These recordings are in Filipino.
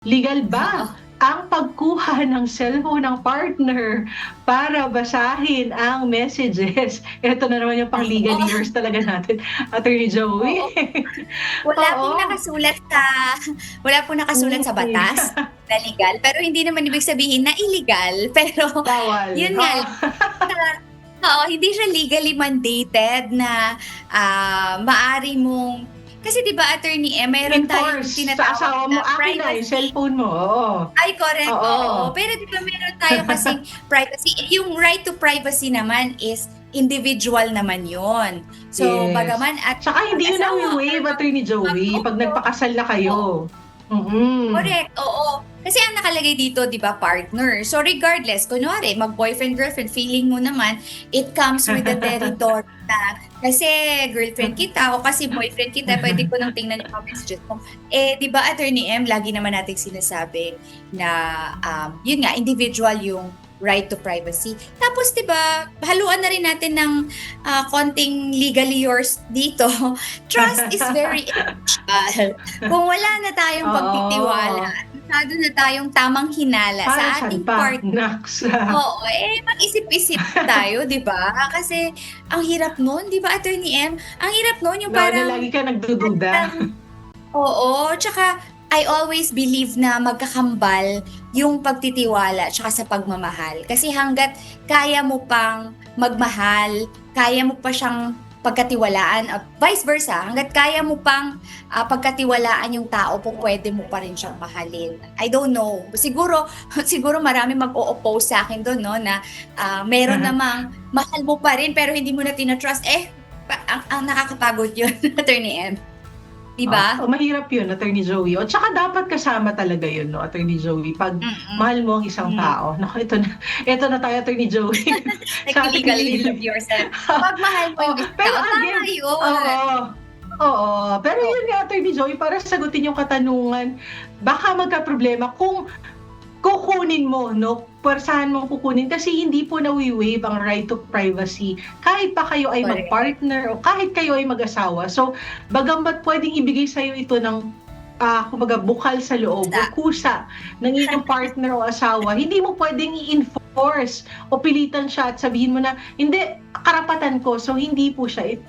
Legal ba Oo. ang pagkuha ng cellphone ng partner para basahin ang messages? Ito na naman yung pang-legal Oo. ears talaga natin, Attorney Oo. Joey. Wala pong Oo. nakasulat sa wala pong nakasulat sa Uy. batas na legal, pero hindi naman ibig sabihin na illegal. Pero Bawal, yun nga oo. lang oo, hindi siya legally mandated na, maaari mong kasi 'di ba Attorney meron tayong Enforce sa tinatawag asawa mo, na "Akin na yung privacy. cellphone mo." Oo. Ay correct, Oo. oo. Pero 'di ba meron tayo kasing privacy, yung right to privacy naman is individual naman yun. So, Yes. bagaman at Tsaka hindi yun mag-asawa or nawi-waive, Attorney Joey, 'pag mag-couple. nagpakasal na Oo. kayo. Mm. Correct, oo. Kasi ang nakalagay dito 'di ba partner. So regardless, kunwari mag-boyfriend, girlfriend, feeling mo naman it comes with the territory na kasi girlfriend kita o kasi boyfriend kita, puwede ko lang tingnan yung mga messages mo. 'Di ba Attorney lagi naman nating sinasabi na, yun nga individual yung right to privacy. Tapos 'di ba, haluan na rin natin ng, konting legally yours dito. Trust is very essential. Kung wala na tayong pagtitiwala Oo. at masyado na tayong tamang hinala Para sa saan ating pa? partner, Naks. oo, mag-isip-isip tayo 'di ba? Kasi ang hirap nun 'di ba Attorney Ang hirap nun yung Na parang lagi ka lagi nagdududa. kang oo, tsaka I always believe na magkakambal yung pagtitiwala tsaka sa pagmamahal. Kasi hangga't kaya mo pang magmahal, kaya mo pa siyang pagkatiwalaan at vice versa, hangga't kaya mo pang, pagkatiwalaan yung tao, pupuwede mo pa rin siyang mahalin. I don't know, siguro siguro maraming mag-o-oppose sa'kin dun 'no na, meron namang mahal mo pa rin pero hindi mo na tina-trust, ang nakakapagod yun Attorney 'di ba? Mahirap yun, Attorney Joey. O tsaka dapat kasama talaga yun 'no, Attorney Joey, 'pag Mm. mahal mo ang isang Hmm. tao. Naku, ito na tayo, Attorney Joey, sa ating Nagli-legally love yourself. 'Pag mahal mo yung isang Pero tao, tama again yun. oo. Oo, pero Oh. yun nga, Attorney Joey, para sagutin yung katanungan, baka magkaproblema kung kukunin mo 'no, puwersahan mong kukunin kasi hindi po nawi-waive ang right to privacy kahit pa kayo ay Correct. mag-partner o kahit kayo ay mag-asawa. So, bagamat puwedeng ibigay sa'yo ito ng, kumbaga bukal sa loob o kusa ng iyong partner o asawa, hindi mo puwedeng i-enforce o pilitan siya at sabihin mo na, "Hindi, karapatan ko." So, hindi po siya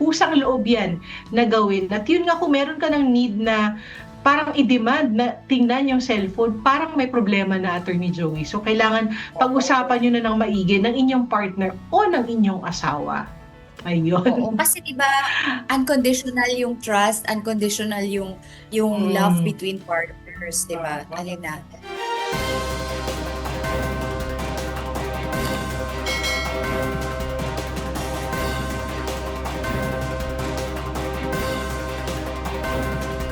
kusang loob 'yan na gawin. At yun nga, kung meron ka ng need na parang i-demand na tingnan yung cellphone, parang may problema na, Attorney Joey. So, kailangan pag-usapan niyo na ng maigi ng inyong partner o ng inyong asawa. Oo, Ayun. kasi 'di ba unconditional yung trust, unconditional yung love Mm. between partners 'di ba? Alin natin.